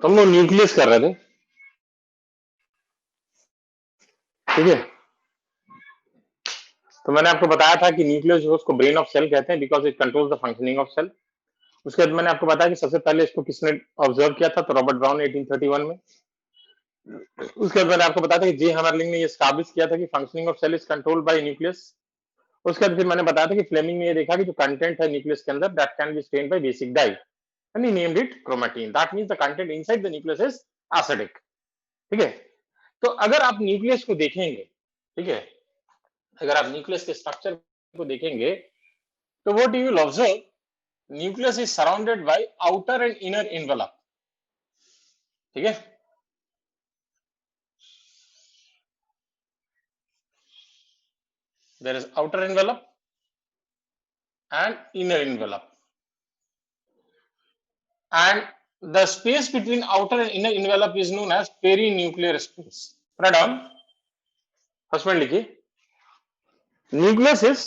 हम लोग न्यूक्लियस कर रहे थे, ठीक है। तो मैंने आपको बताया था कि न्यूक्लियस जो उसको ब्रेन ऑफ सेल कहते हैं because it controls the functioning of cell. उसके बाद मैंने आपको बताया कि सबसे पहले इसको किसने ऑब्जर्व किया था, तो रॉबर्ट ब्राउन ने 1831 में। उसके बाद मैंने आपको बताया था कि जे हमरलिंग ने ये स्टैब्लिश किया था कि functioning of cell is controlled by nucleus. उसके बाद फिर मैंने बताया था कि फ्लेमिंग ने ये देखा कि जो कंटेंट है न्यूक्लियस के अंदर that can be stained by basic dye and he named it chromatin. That means the content inside the nucleus is acidic, ठीक है। तो अगर आप न्यूक्लियस को देखेंगे, ठीक है, अगर आप न्यूक्लियस के स्ट्रक्चर को देखेंगे तो what you will observe, nucleus is surrounded by outer and inner envelope, ठीक है। There is outer envelope and inner envelope, and the space between outer and inner envelope is known as perinuclear space. Write down. First one लिखिए, nucleus is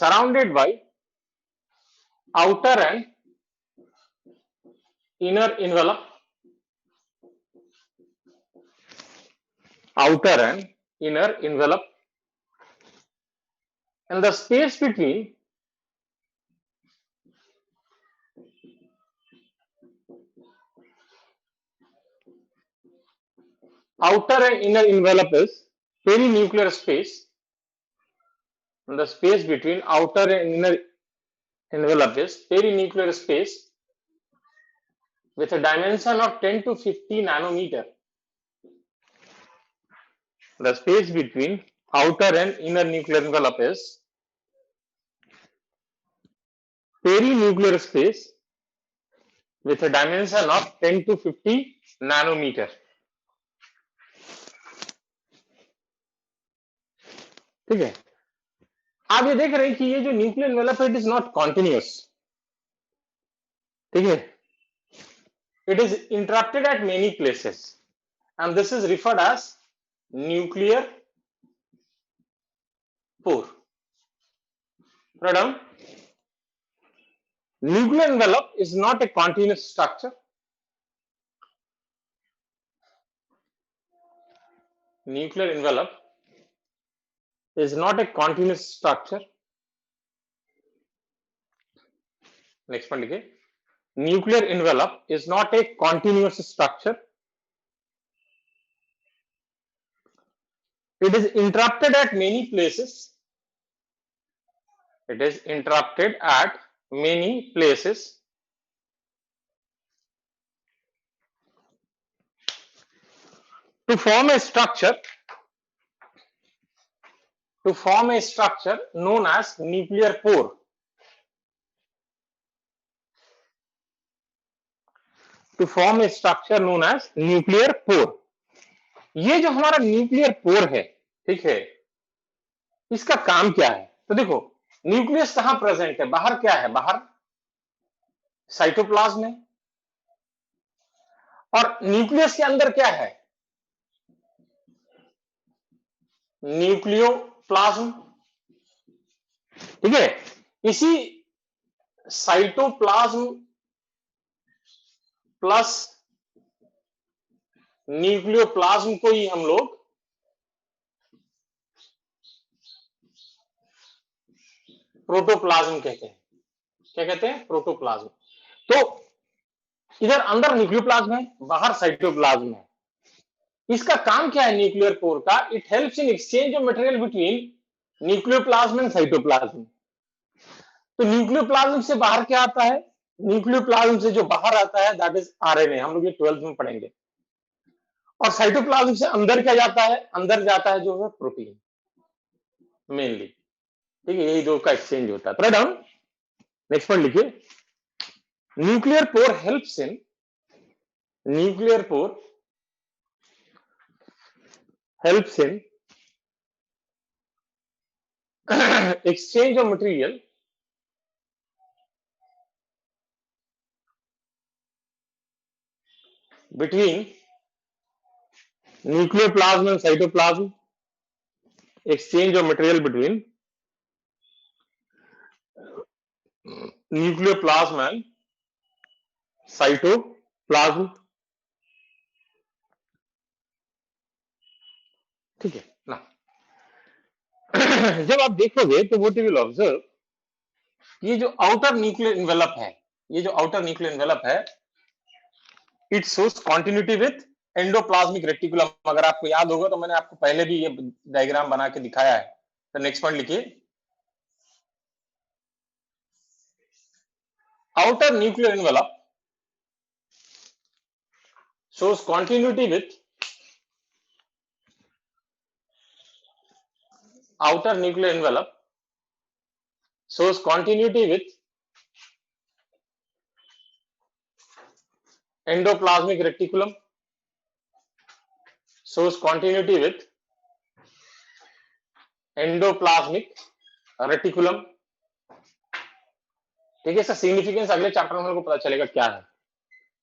surrounded by outer and inner envelope, outer and inner envelope, and the space between outer and inner envelope is perinuclear space, and the space between outer and inner envelope is perinuclear space with a dimension of 10 to 50 nanometer. The space between outer and inner nuclear envelope is perinuclear space with a dimension of 10 to 50 nanometer, ठीक है। आप ये देख रहे हैं कि ये जो न्यूक्लियर एनवेलप है इट इज नॉट कॉन्टिन्यूअस, ठीक है। It is interrupted eight many places and this is referred as nuclear pore. Write down. Nuclear envelope is not a continuous structure. Nuclear envelope is not a continuous structure. Next one लिखिए, nuclear envelope is not a continuous structure. It is interrupted at many places. It is interrupted at many places to form a structure known as nuclear pore. To form a structure known as nuclear pore. ये जो हमारा nuclear pore है, ठीक है, इसका काम क्या है? तो देखो, न्यूक्लियस कहां प्रेजेंट है, बाहर क्या है, बाहर साइटोप्लाज्म है, और न्यूक्लियस के अंदर क्या है, न्यूक्लियोप्लाज्म, ठीक है। इसी साइटोप्लाज्म प्लस न्यूक्लियोप्लाज्म को ही हम लोग प्रोटोप्लाज्म कहते हैं। क्या कहते हैं? प्रोटोप्लाज्म। तो इधर अंदर न्यूक्लियोप्लाज्म है, बाहर साइटोप्लाज्म है। इसका काम क्या है न्यूक्लियर पोर का? It helps in exchange of material between nucleoplasm and cytoplasm. तो न्यूक्लियोप्लाज्म से बाहर क्या आता है? न्यूक्लियोप्लाज्म से जो बाहर आता है दैट इज आरएनए, हम लोग ये 12th में पढ़ेंगे। और साइटोप्लाज्म से अंदर क्या जाता है? अंदर जाता है जो है प्रोटीन मेनली, ठीक है। यही दो का एक्सचेंज होता है। Write down. नेक्स्ट पॉइंट लिखिए, nuclear pore helps in exchange of material between nucleoplasm and cytoplasm, exchange of material between nucleoplasm and cytoplasm, plasm, ठीक है ना। जब आप देखोगे तो व्हाट यू विल ऑब्जर्व, ये जो आउटर न्यूक्लियर इन्वेलप है, ये जो आउटर न्यूक्लियर इन्वेलप है, it shows continuity with endoplasmic reticulum. अगर आपको याद होगा तो मैंने आपको पहले भी ये डायग्राम बना के दिखाया है। तो नेक्स्ट पॉइंट लिखिए, outer nuclear envelope shows continuity with outer nuclear envelope shows continuity with endoplasmic reticulum shows continuity with endoplasmic reticulum। ठीक है, इसका सिग्निफिकेंस अगले चैप्टर में हमको पता चलेगा क्या है,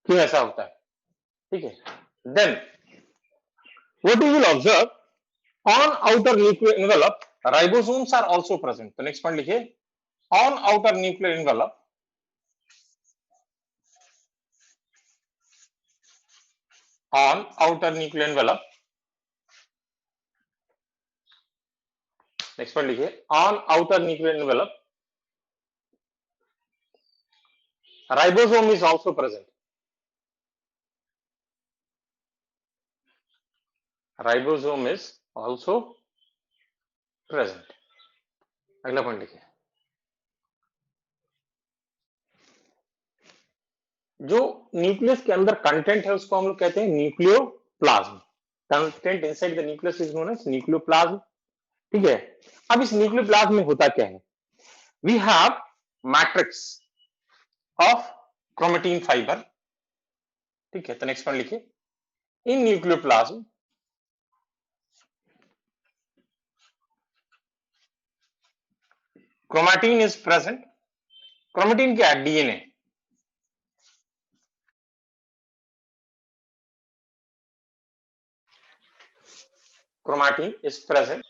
क्यों ऐसा होता है। ठीक है, then what you will observe on outer nuclear envelope ribosomes are also present. तो नेक्स्ट पॉइंट लिखिए, on outer nuclear envelope on outer nuclear envelope, next point लिखिए, on outer nuclear envelope ribosome is also present, ribosome is also present। अगला point लिखिए, जो nucleus के अंदर content है उसको हम लोग कहते हैं nucleoplasm. Content inside the nucleus is known as nucleoplasm. ठीक है, अब इस न्यूक्लियोप्लाज्म में होता क्या है, we have matrix of chromatin fibre. ठीक है, तो नेक्स्ट पॉइंट लिखिए, in nucleoplasm chromatin is present. Chromatin क्या है, डीएनए। Chromatin is present.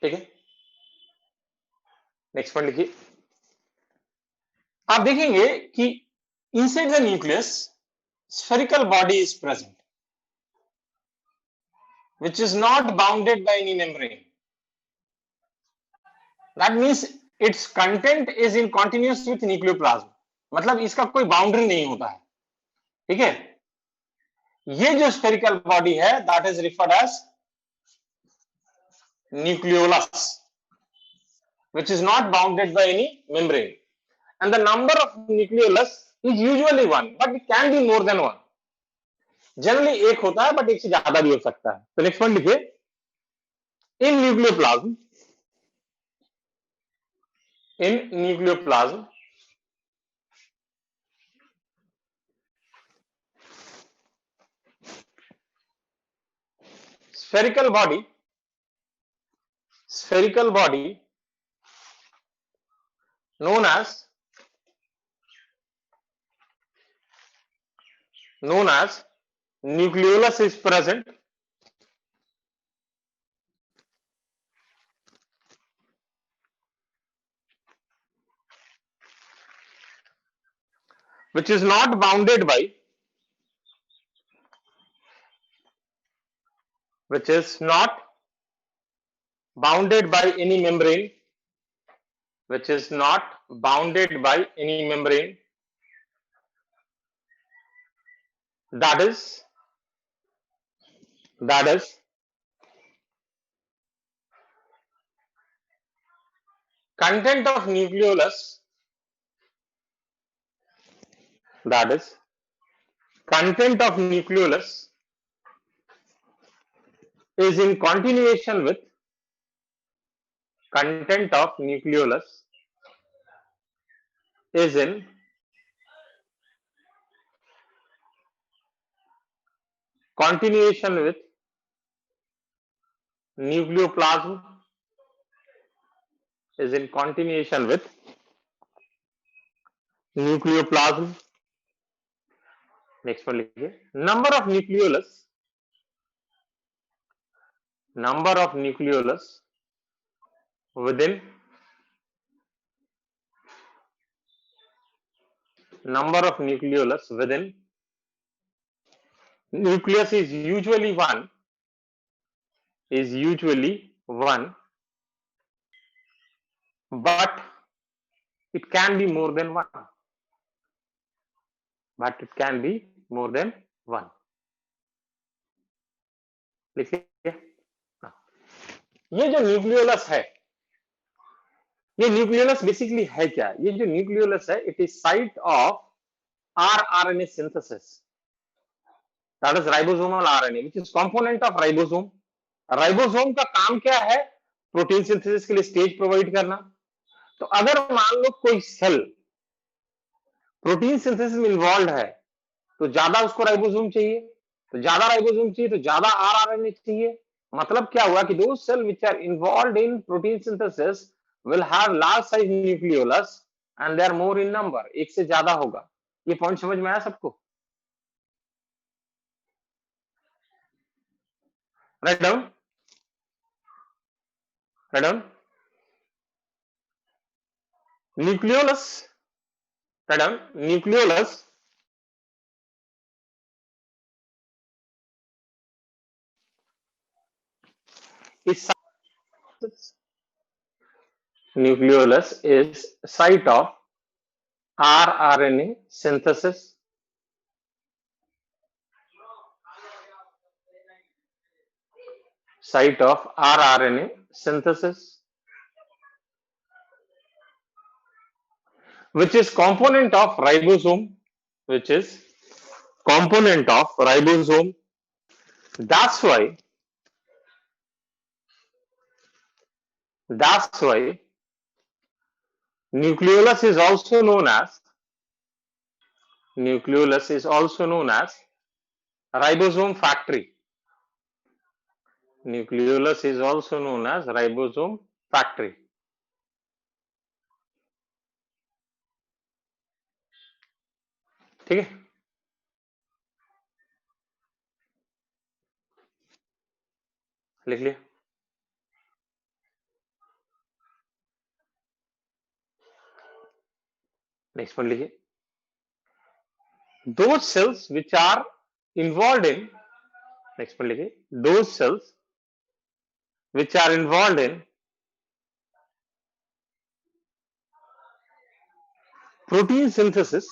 ठीक है, नेक्स्ट पॉइंट लिखिए, आप देखेंगे कि inside the nucleus spherical body is present which is not bounded by any membrane। that means its content is in continuous with nucleoplasm, मतलब इसका कोई बाउंड्री नहीं होता है। ठीक है, ये जो स्फेरिकल बॉडी है that is referred as nucleolus which is not bounded by any membrane, and the number of nucleolus is usually one but it can be more than one। Generally एक होता है बट एक से ज्यादा भी हो सकता है। तो नेक्स्ट पॉइंट लिखिए, in nucleoplasm, in nucleoplasm spherical body known as nucleolus is present, which is not bounded by any membrane, which is not bounded by any membrane, that is content of nucleolus, that is content of nucleolus is in continuation with content of nucleolus is in continuation with nucleoplasm is in continuation with nucleoplasm। Next पर लिखिए, number of nucleolus within number of nucleolus within nucleus is usually one, but it can be more than one. लिखिए। ये जो nucleolus है, ये nucleolus basically है क्या? ये जो न्यूक्लियोलस है, it is site of rRNA synthesis, that is ribosomal RNA, which is component of ribosome. Ribosome का काम क्या है? प्रोटीन सिंथेसिस के लिए स्टेज प्रोवाइड करना। तो अगर मान लो कोई सेल प्रोटीन सिंथेसिस में इन्वॉल्व है, तो ज्यादा उसको राइबोसोम चाहिए, तो ज्यादा राइबोसोम चाहिए तो ज्यादा आरआरएनए चाहिए। मतलब क्या हुआ कि those cells which are involved in protein synthesis will have large size nucleolus and they are more in number, एक से ज्यादा होगा। ये पॉइंट समझ में आया सबको? Write down, write down. Nucleolus, write down. Nucleolus is site of rRNA synthesis. Site of rRNA synthesis, which is component of ribosome, That's why nucleolus is also known as ribosome factory. Nucleolus is also known as ribosome factory. ठीक है? लिख लिया? Next point लिखिए। Those cells which are involved in, next point लिखिए, those cells which are involved in protein synthesis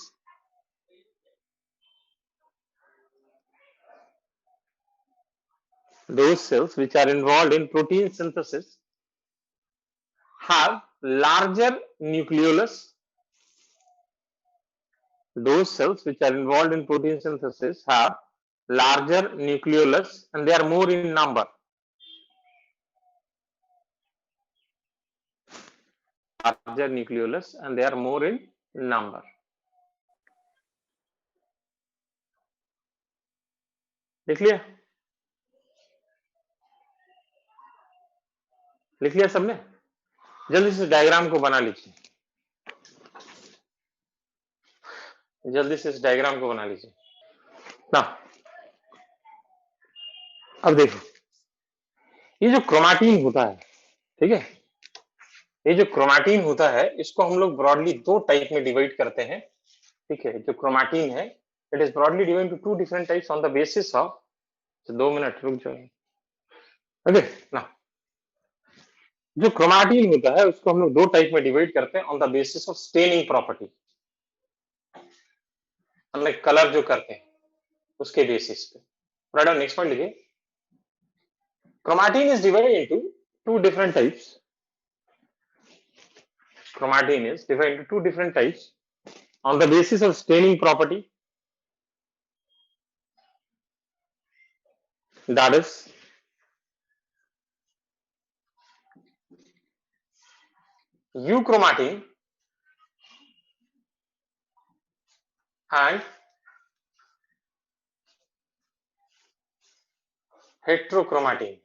have larger nucleolus. Those cells which are involved in protein synthesis have larger nucleolus and they are more in number. Larger nucleolus and they are more in number. लिख लिया? लिख लिया सबने? जल्दी से diagram को बना लीजिए, जल्दी से इस डायग्राम को बना लीजिए ना। अब देखो, ये जो क्रोमैटिन होता है, ठीक है, ये जो क्रोमैटिन होता है इसको हम लोग ब्रॉडली दो टाइप में डिवाइड करते हैं। ठीक है, जो क्रोमैटिन है it is broadly divide to two different types on the basis of, 2 minute रुक जाओ। ओके ना, जो क्रोमैटिन होता है उसको हम लोग दो टाइप में डिवाइड करते हैं on the basis of staining property, हमने कलर जो करते हैं उसके बेसिस पे। राइट ऑन, नेक्स्ट पॉइंट लिखिए। Chromatin is divided into two different types. Chromatin is divided into two different types on the basis of staining property. That is euchromatin and heterochromatin.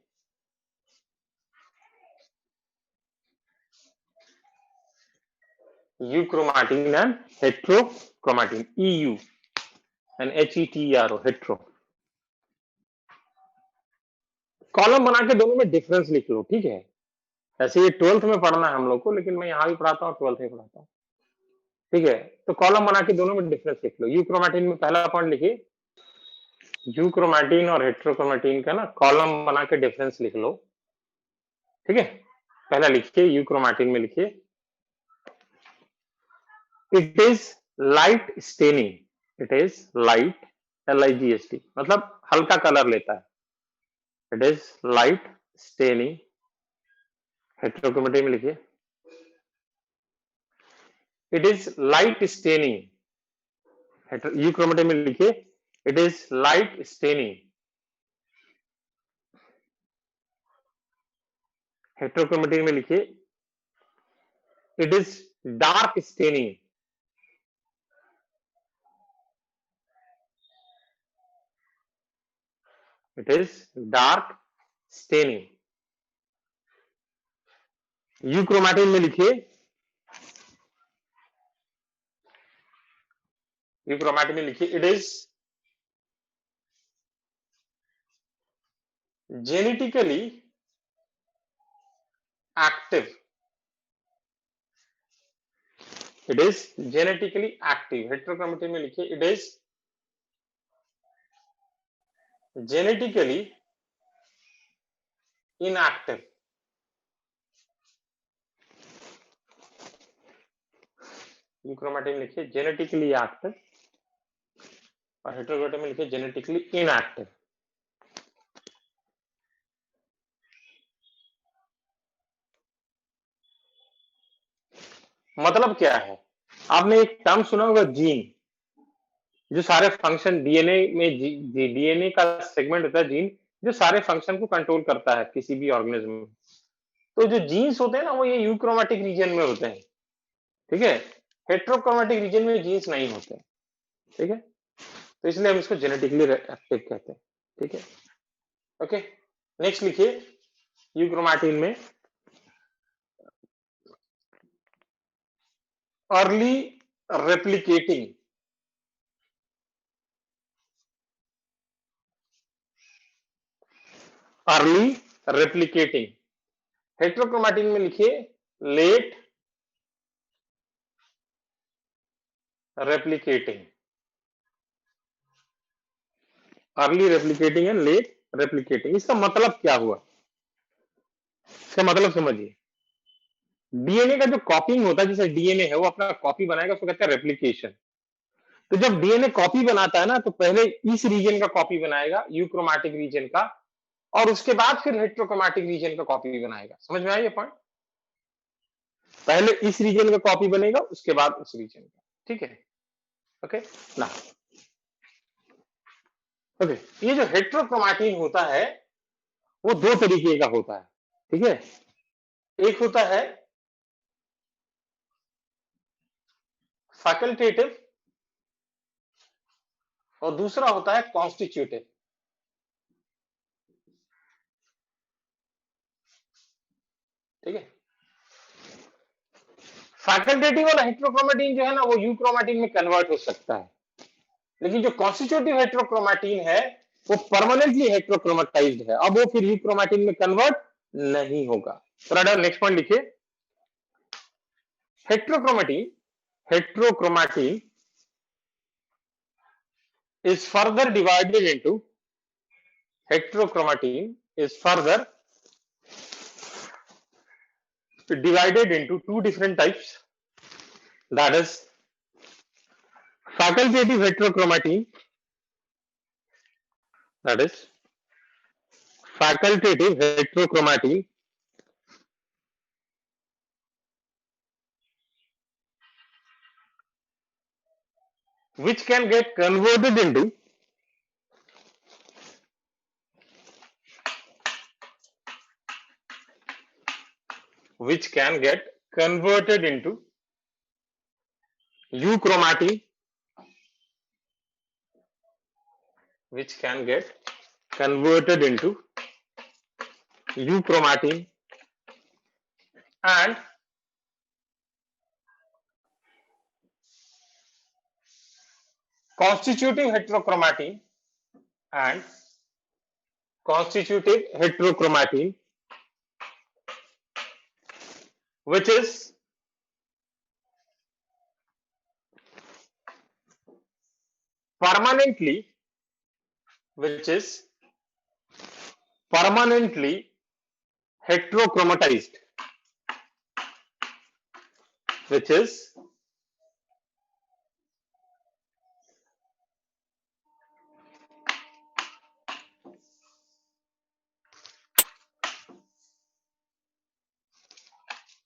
Euchromatin and heterochromatin. EU and HETRO, hetero. Column बना के दोनों में difference लिख लो, ठीक है। ऐसे ये 12th में पढ़ना है हम लोग को, लेकिन मैं यहाँ भी पढ़ाता हूँ, 12th में पढ़ाता हूँ, ठीक है। तो कॉलम बना के दोनों में डिफरेंस लिख लो। यूक्रोमैटिन में पहला पॉइंट लिखिए, यूक्रोमैटिन और हेट्रोक्रोमैटिन का ना कॉलम बना के डिफरेंस लिख लो, ठीक है। पहला लिखिए, यूक्रोमैटिन में लिखिए it is light staining, it is light, LIGHT, मतलब हल्का कलर लेता है, it is light staining. Heterochromatin में लिखिए it is light staining, euchromatin में लिखिए it is light staining. Heterochromatin में लिखिए it is dark staining, it is dark staining. Euchromatin में लिखिए यूक्रोमैटिन में लिखिए it is genetically active, it is genetically active. Heterochromatin में लिखिए it is genetically inactive. Euchromatin में लिखिए जेनेटिकली एक्टिव और हेट्रोक्रोमैटिन में लिखिए जेनेटिकली इनएक्टिव। मतलब क्या है? आपने एक टर्म सुना होगा जीन, जो सारे फंक्शन डीएनए में डीएनए का सेगमेंट होता है जीन, जो सारे फंक्शन को कंट्रोल करता है किसी भी ऑर्गेनिज्म में। तो जो जीन्स होते हैं ना, वो ये यूक्रोमैटिक रीजन में होते हैं, ठीक है। हेट्रोक्रोमैटिक रीजन में जीन्स नहीं होते, ठीक है। तो इसलिए हम इसको जेनेटिकली एक्टिव कहते हैं, ठीक है। ओके, नेक्स्ट लिखिए यूक्रोमैटिन में early replicating, early replicating. Heterochromatin में लिखिए late replicating, early replicating and late replicating. इसका मतलब क्या हुआ? इसका मतलब समझिए, डीएनए का जो कॉपिंग होता है, जैसे डीएनए है वो अपना कॉपी बनाएगा, उसको कहते हैं रेप्लिकेशन। तो जब डीएनए कॉपी बनाता है ना, तो पहले इस रीजन का कॉपी बनाएगा, यूक्रोमैटिक रीजन का, और उसके बाद फिर हेट्रोक्रोमैटिक रीजन का कॉपी बनाएगा। समझ में आया ये पॉइंट? पहले इस रीजन का कॉपी बनेगा, उसके बाद उस रीजन का, ठीक है। ओके ना, ओके। ये जो हेट्रोक्रोमैटिन होता है वो दो तरीके का होता है, ठीक है। एक होता है फैकल्टेटिव और दूसरा होता है कॉन्स्टिट्यूटिव, ठीक है। फैकल्टेटिव वाला हेट्रोक्रोमैटिन जो है ना, वो यूक्रोमैटिन में कन्वर्ट हो सकता है, लेकिन जो कॉन्स्टिट्यूटिव हेट्रोक्रोमैटिन है वो परमानेंटली हेट्रोक्रोमेटाइज्ड है, अब वो फिर यूक्रोमैटिन में कन्वर्ट नहीं होगा। तो नेक्स्ट पॉइंट लिखिए, heterochromatin heterochromatin is further divided into heterochromatin is further divided into two different types, that is facultative heterochromatin, that is facultative heterochromatin, which can get converted into euchromatin, which can get converted into euchromatin and constitutive heterochromatin and constitutive heterochromatin, which is permanently which is permanently heterochromatized, which is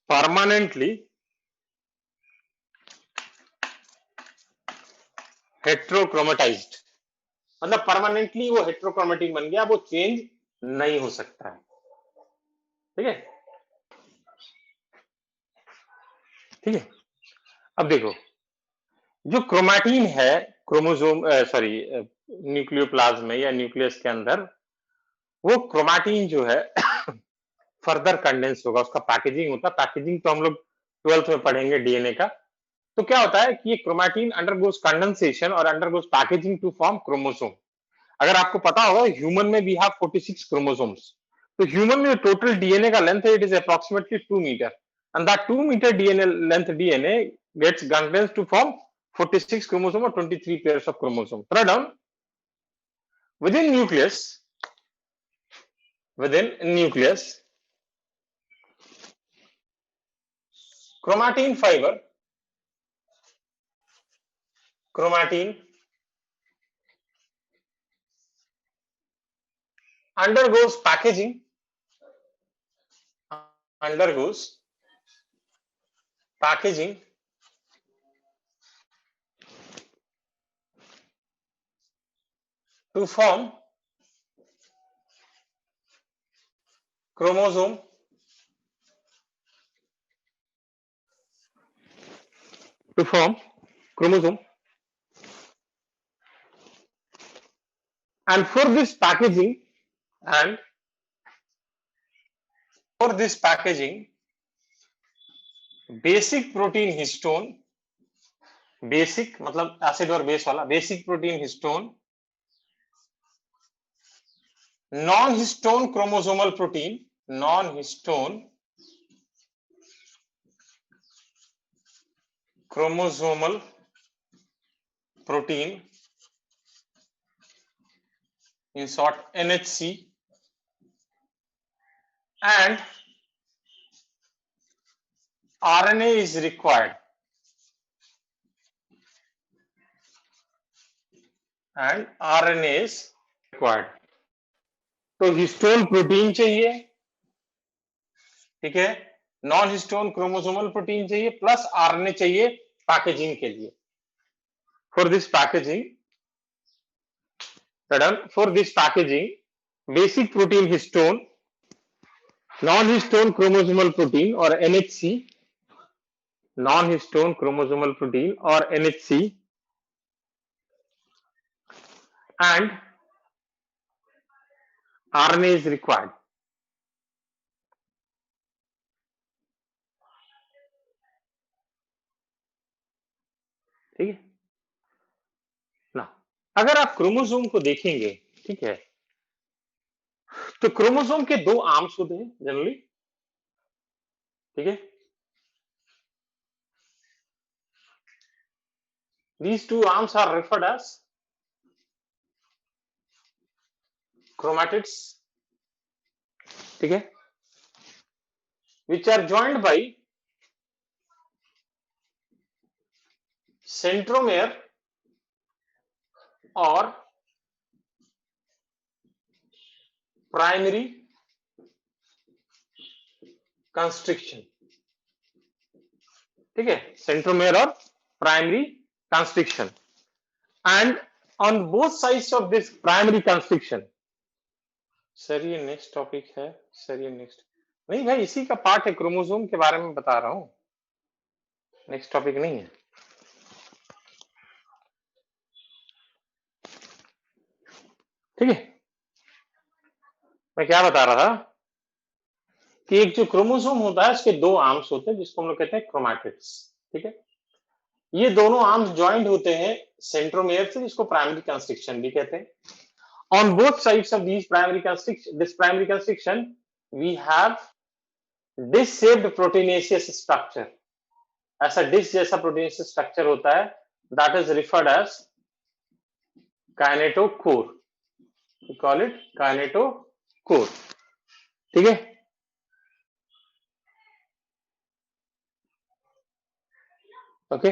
permanently heterochromatized, मतलब permanently वो हेट्रोक्रोमेटिक बन गया, वो change नहीं हो सकता है। ठीक है, ठीक है। अब देखो, जो क्रोमैटिन है क्रोमोसोम सॉरी न्यूक्लियोप्लाज्म में या न्यूक्लियस के अंदर, वो क्रोमैटिन जो है फर्दर कंडेंस होगा, उसका पैकेजिंग होता है। पैकेजिंग तो हम लोग 12th में पढ़ेंगे डीएनए का। तो क्या होता है कि ये क्रोमैटिन अंडरगोस कंडेंसेशन और undergoes packaging to form chromosome. अगर आपको पता होगा, ह्यूमन में वी हैव 46 क्रोमोसोम्स। तो ह्यूमन में टोटल डीएनए का लेंथ है, it is approximately 2 metre, and that 2 metre DNA length DNA gets condensed to form 46 chromosome or 23 pairs of chromosome. Throw down within nucleus chromatin undergoes packaging to form chromosome and for this packaging basic protein histone, basic मतलब acid और base वाला, basic protein histone, non histone chromosomal protein, non histone chromosomal protein, in short NHC, and RNA is required, तो histone protein चाहिए, ठीक है, non histone chromosomal protein चाहिए, plus RNA चाहिए packaging के लिए। For this packaging basic protein histone, non histone chromosomal protein और NHC, non histone chromosomal protein और NHC, and RNA is required. ठीक है ना। अगर आप क्रोमोसोम को देखेंगे, ठीक है, तो क्रोमोसोम के दो आर्म्स होते हैं जनरली, ठीक है। These two arms are referred as chromatids, ठीक है, which are joined by centromere और प्राइमरी कंस्ट्रिक्शन, ठीक है, सेंट्रोमेयर और primary constriction, and on both sides of this primary constriction. Sir ये नेक्स्ट टॉपिक है, सर ये नेक्स्ट नहीं भाई, इसी का पार्ट है, क्रोमोसोम के बारे में बता रहा हूं, नेक्स्ट टॉपिक नहीं है। ठीक है, मैं क्या बता रहा था कि एक जो क्रोमोसोम होता है उसके दो आर्म्स होते हैं जिसको हम लोग कहते हैं क्रोमैटिड्स, ठीक है। ये दोनों आर्म्स ज्वाइंट होते हैं सेंट्रोमेयर से, जिसको प्राइमरी कंस्ट्रिक्शन भी कहते हैं। On both sides of this primary constriction we have dish shaped proteinaceous structure. ऐसा डिश जैसा प्रोटीनेशियस स्ट्रक्चर होता है, that is referred as kinetochore. We call it kinetochore. ठीक है, ओके,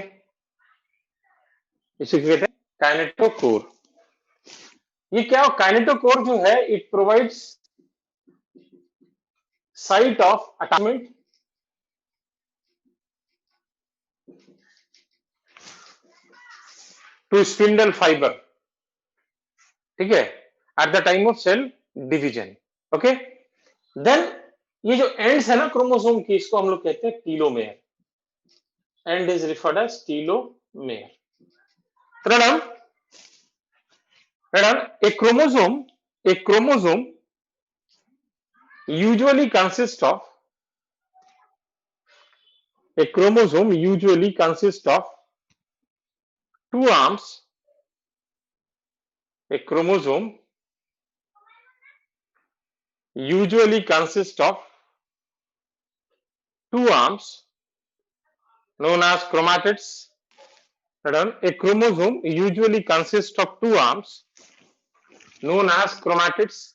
इसे कहते हैं काइनेटोकोर। ये क्या, काइनेटोकोर जो है it provides site of attachment to spindle fibre, ठीक है, at the time of cell division. Okay, then ये जो एंड्स है ना क्रोमोसोम की, इसको हम लोग कहते हैं telomere. End is referred as telomere. Madam, a chromosome usually consists of two arms. A chromosome usually consists of two arms known as chromatids. A chromosome usually consists of two arms known as chromatids,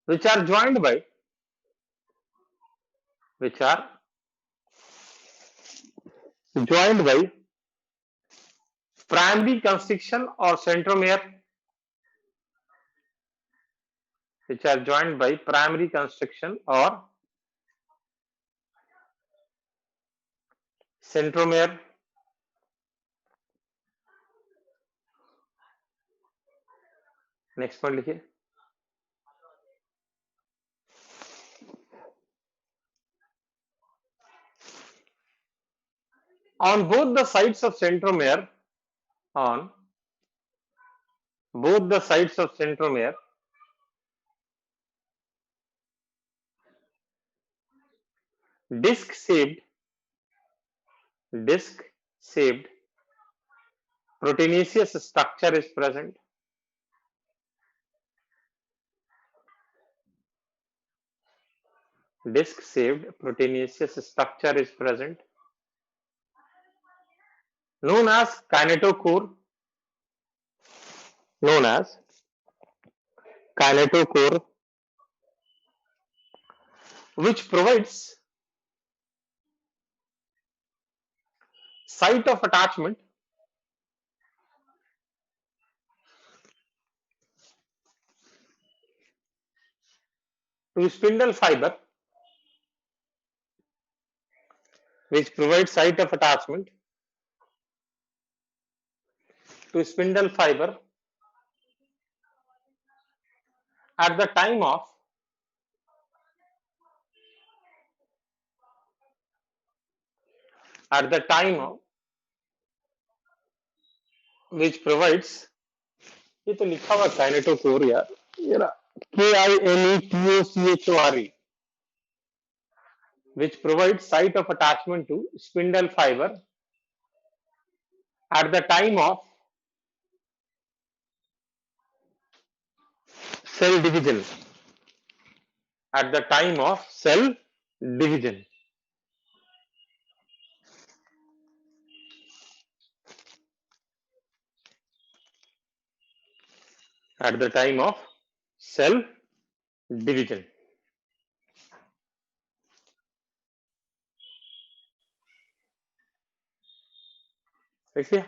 which are joined by primary constriction or centromere, which are joined by primary constriction or centromere. Next point लिखिए। On both the sides of centromere, disc-shaped proteinaceous structure is present. Disc-shaped proteinaceous structure is present, known as kinetochore, which provides site of attachment to spindle fiber, at the time of which provides, ये तो लिखा हुआ kinetochore यार, ये ना KINETOCHORE, which provides site of attachment to spindle fiber at the time of cell division. At the time of cell division. At the time of cell division. देखिए,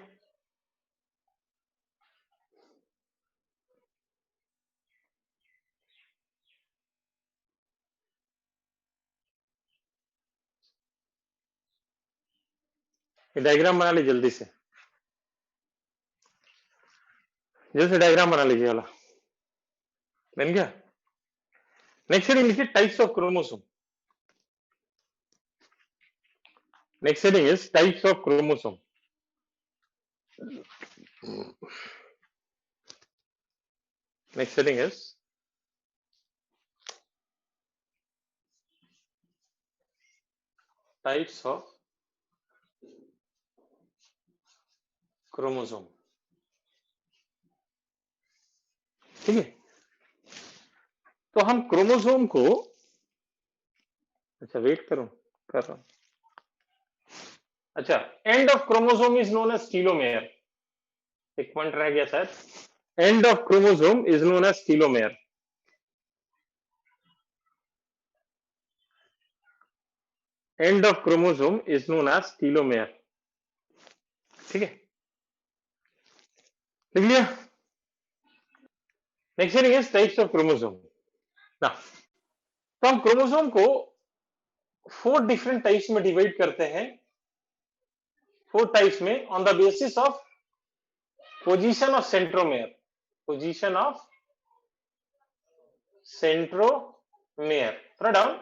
diagram बना लीजिए जल्दी से, जैसे डायग्राम बना लीजिए वाला, बन गया। नेक्स्ट हेडिंग लिखिए types of chromosome. Next heading is types of chromosome. Next heading is types of chromosome. ठीक है, तो हम क्रोमोसोम को, अच्छा वेट करो, कर रहा हूं, अच्छा, end of chromosome is known as telomere. एक पॉइंट रह गया शायद, end of chromosome is known as telomere. End of chromosome is known as telomere. ठीक है, लिख लिया। Next heading is types of chromosome. ना, तो हम क्रोमोसोम को 4 डिफरेंट टाइप्स में डिवाइड करते हैं, 4 टाइप्स में, on the basis of position of centromere. Position of centromere. Throw down.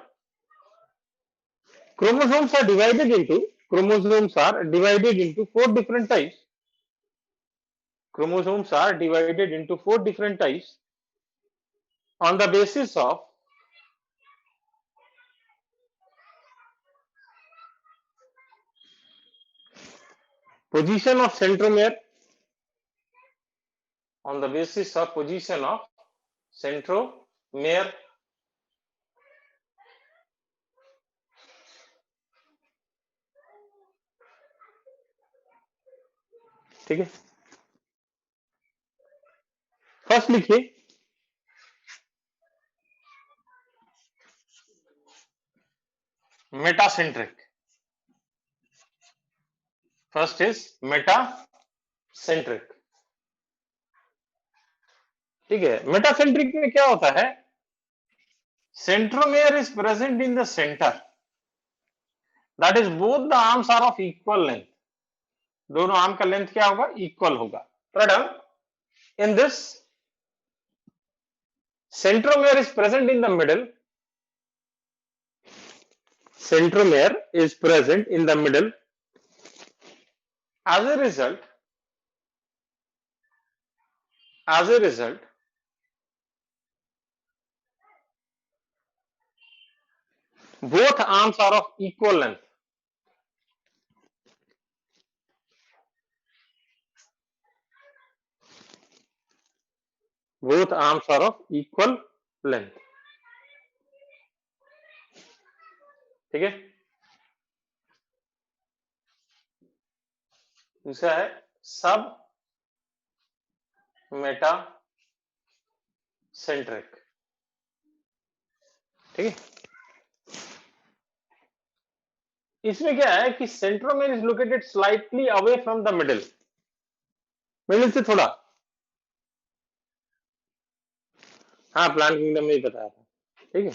Chromosomes are divided into 4 different types. Chromosomes are divided into 4 different types on the basis of position of centromere. On the basis of position of centromere. ठीक है, first लिखिए metacentric. First is metacentric. ठीक है, metacentric में क्या होता है, centromere is present in the centre, that is both the arms are of equal length. दोनों आर्म का लेंथ क्या होगा, इक्वल होगा। In this centromere is present in the middle. Centromere is present in the middle. As a result, both arms are of equal length. Both arms are of equal length. ठीक है, दूसरा है सब metacentric. ठीक है, इसमें क्या है कि centromere is located slightly away from the middle, middle से थोड़ा। हाँ, प्लांट किंगडम में ही बताया था। ठीक है,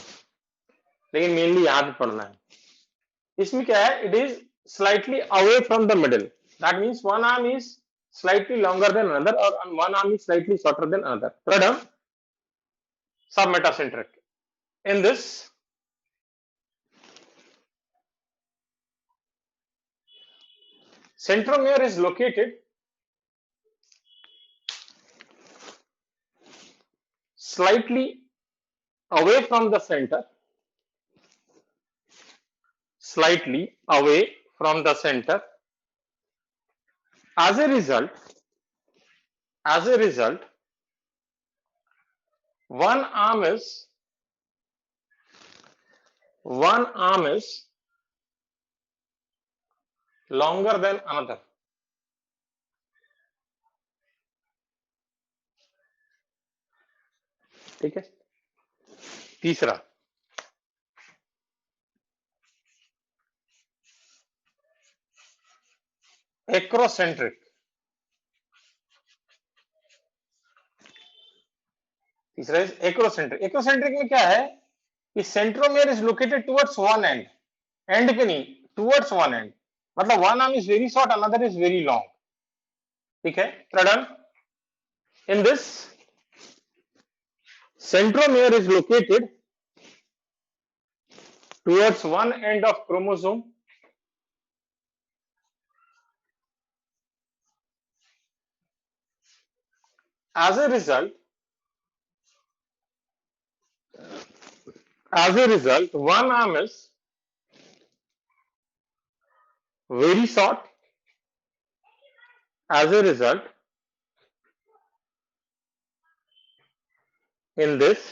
लेकिन मेनली यहां पे पढ़ना है। इसमें क्या है, it is slightly away from the middle, that means one arm is slightly longer than another or one arm is slightly shorter than another. Write down submetacentric. In this, centromere is located slightly away from the center, slightly away from the center. As a result, one arm is longer than another. ठीक है, तीसरा acrocentric. तीसरा is acrocentric. Acrocentric में क्या है कि centromere is located towards one end, end पे नहीं, टुवर्ड्स वन एंड, मतलब one arm is very short, another is very long. ठीक है, प्रडन in this centromere is located towards one end of chromosome. As a result, one arm is very short. As a result, in this,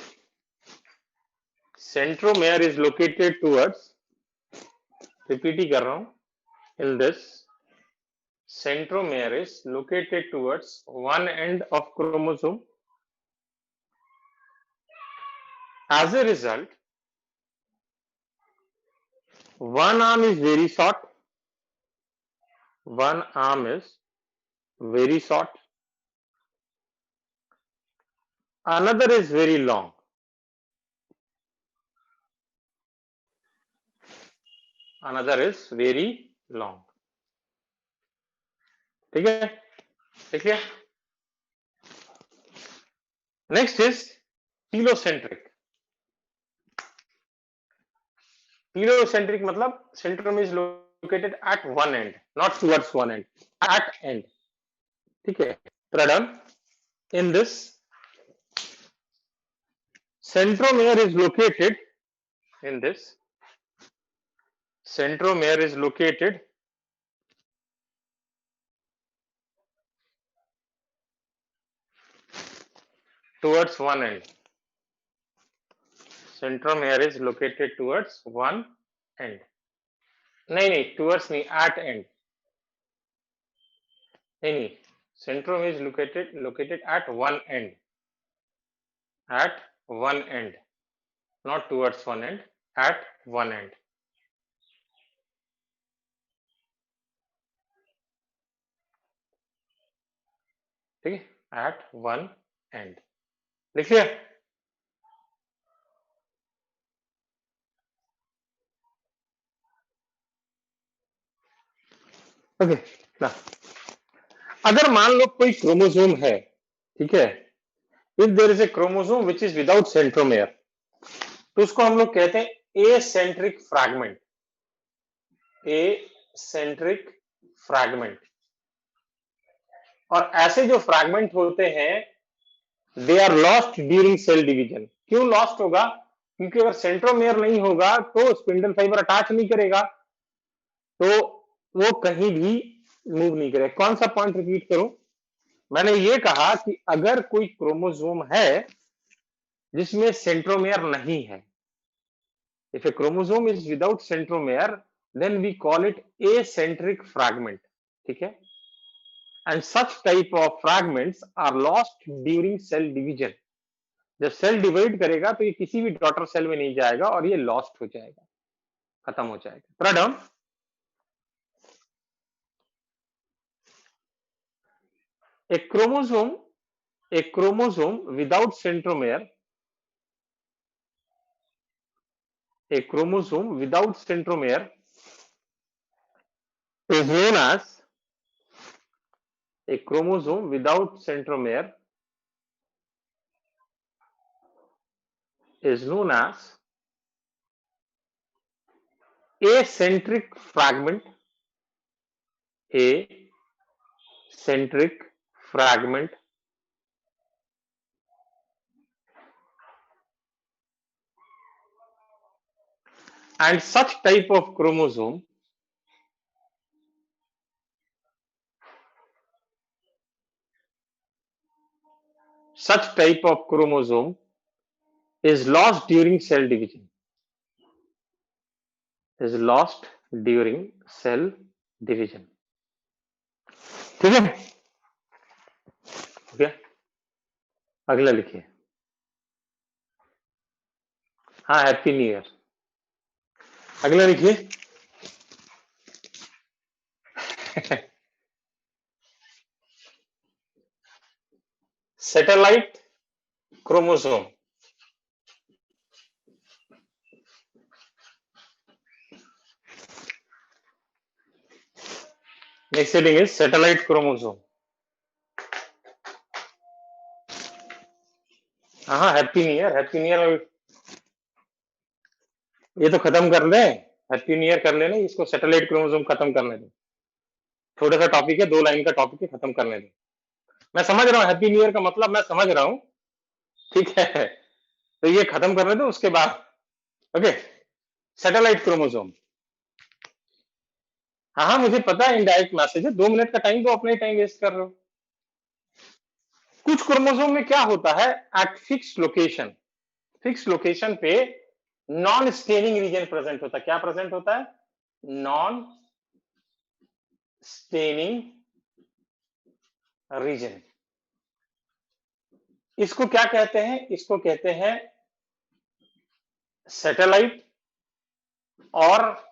centromere is located towards, repeat ही कर रहा हूं, in this centromere is located towards one end of chromosome. As a result, one arm is very short. One arm is very short. Another is very long. Another is very long. ठीक है, देखिए. Next is telocentric. Telocentric मतलब centromere is located at one end, not towards one end, at end. ठीक है, pardon. In this, centromere is located. In this, centromere is located towards one end. Centromere is located towards one end. नहीं, towards नहीं, at end. नहीं, centromere is located at one end. At one end, not towards one end, at one end. ठीक है, at one end. लिख लिया? Okay, अगर मान लो कोई क्रोमोसोम है, ठीक है, if there is a chromosome which is without centromere, तो उसको हम लोग कहते हैं एसेंट्रिक फ्रैगमेंट. Eccentric fragment. और ऐसे जो फ्रैगमेंट होते हैं, they are lost during cell division. क्यों लॉस्ट होगा? क्योंकि अगर सेंट्रोमेयर नहीं होगा तो स्पिंडल फाइबर अटैच नहीं करेगा, तो वो कहीं भी मूव नहीं करेगा. कौन सा पॉइंट रिपीट करूं? मैंने ये कहा कि अगर कोई क्रोमोसोम है जिसमें सेंट्रोमेयर नहीं है, if a chromosome is without centromere, then we call it acentric fragment. ठीक है, and such type of fragments are lost during cell division. जब सेल डिवाइड करेगा तो ये किसी भी डॉटर सेल में नहीं जाएगा और ये लॉस्ट हो जाएगा, खत्म हो जाएगा. Pranav, a chromosome without centromere, a chromosome without centromere is known as, a chromosome without centromere is known as acentric fragment. Acentric fragment. And such type of chromosome is lost during cell division. Is lost during cell division. ठीक है, हो गया. अगला लिखिए. हाँ, happy new year. अगला लिखिए. Satellite chromosome. Next heading is satellite chromosome. हाँ, happy new year. Happy new year. ये तो खत्म कर ले, हैप्पी न्यू ईयर कर लेना, इसको सैटेलाइट क्रोमोसोम खत्म करने दो. छोटा सा टॉपिक है, 2 लाइन का टॉपिक है, खत्म करने दो. मैं समझ रहा हूँ हैप्पी न्यू ईयर का मतलब, मैं समझ रहा हूँ, ठीक है, तो ये खत्म करने दो, उसके बाद ओके. Satellite chromosome. हाँ, मुझे पता है इनडायरेक्ट मैसेज है, 2 मिनट का टाइम दो, अपने टाइम वेस्ट कर रहे हो. कुछ क्रोमोसोम में क्या होता है, एट फिक्स लोकेशन पे नॉन स्टेनिंग रीजन प्रेजेंट होता है. क्या प्रेजेंट होता है? Non staining region. इसको क्या कहते हैं? इसको कहते हैं सैटेलाइट और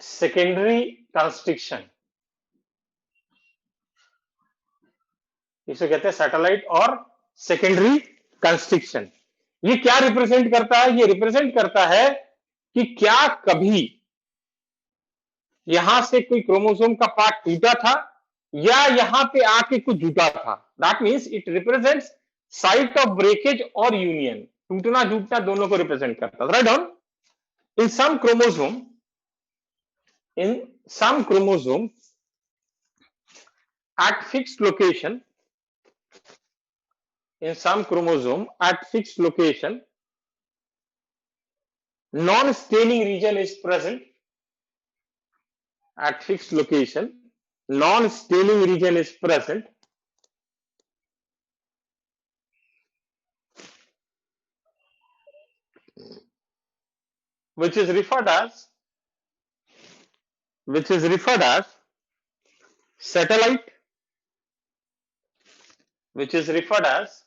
सेकेंडरी कंस्ट्रक्शन। इसे कहते हैं सैटेलाइट और सेकेंडरी कंस्ट्रक्शन। ये क्या रिप्रेजेंट करता है? ये रिप्रेजेंट करता है कि क्या कभी यहां से कोई क्रोमोसोम का पार्ट टूटा था या यहां पे आके कुछ जुटा था। That means it represents site of breakage और यूनियन। टूटना जुटना दोनों को रिप्रेजेंट करता है। Right on. In some chromosome at fixed location, in some chromosome at fixed location, non-staining region is present. At fixed location, non-staining region is present, which is referred as satellite, which is referred as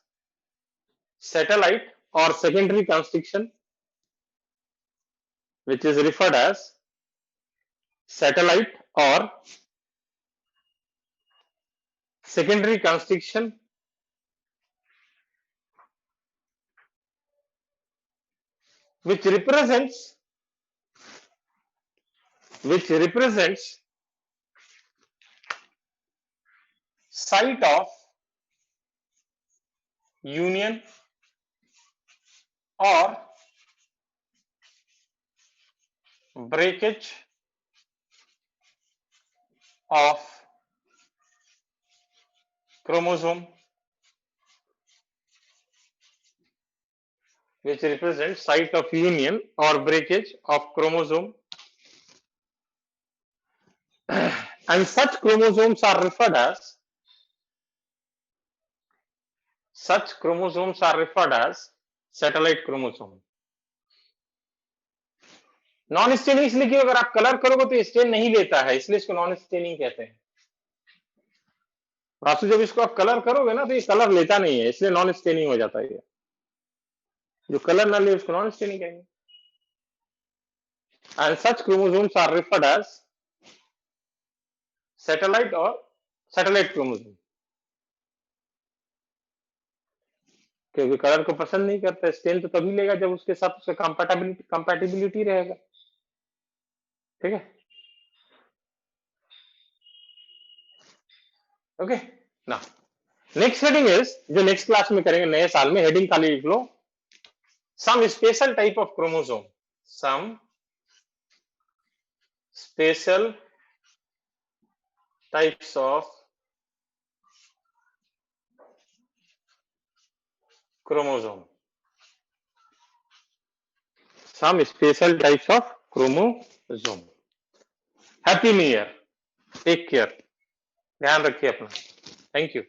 satellite or secondary constriction, which is referred as satellite or secondary constriction, which represents site of union or breakage of chromosome, which represents site of union or breakage of chromosome, and such chromosomes are referred as satellite chromosome. Non staining इसलिए कि अगर आप colour करोगे तो stand नहीं लेता है, इसलिए इसको नॉन स्टेनिंग कहते हैं। रासु जब इसको आप कलर करोगे ना तो ये कलर लेता नहीं है, इसलिए नॉन स्टेनिंग हो जाता है। जो कलर ना ले उसको नॉन स्टेनिंग कहेंगे। And such chromosomes are referred as satellite और सैटेलाइट क्रोमोसोम, क्योंकि कलर को पसंद नहीं करता। स्टेन तो तभी लेगा जब उसके साथ उसका कंपैटिबिलिटी रहेगा। ठीक है, ओके ना। नेक्स्ट हेडिंग इज, जो नेक्स्ट क्लास में करेंगे नए साल में, हेडिंग खाली लिख लो, some special type of chromosome, some special types of chromosome, some special types of chromosome. Happy new year, take care, ध्यान रखिए अपना। Thank you.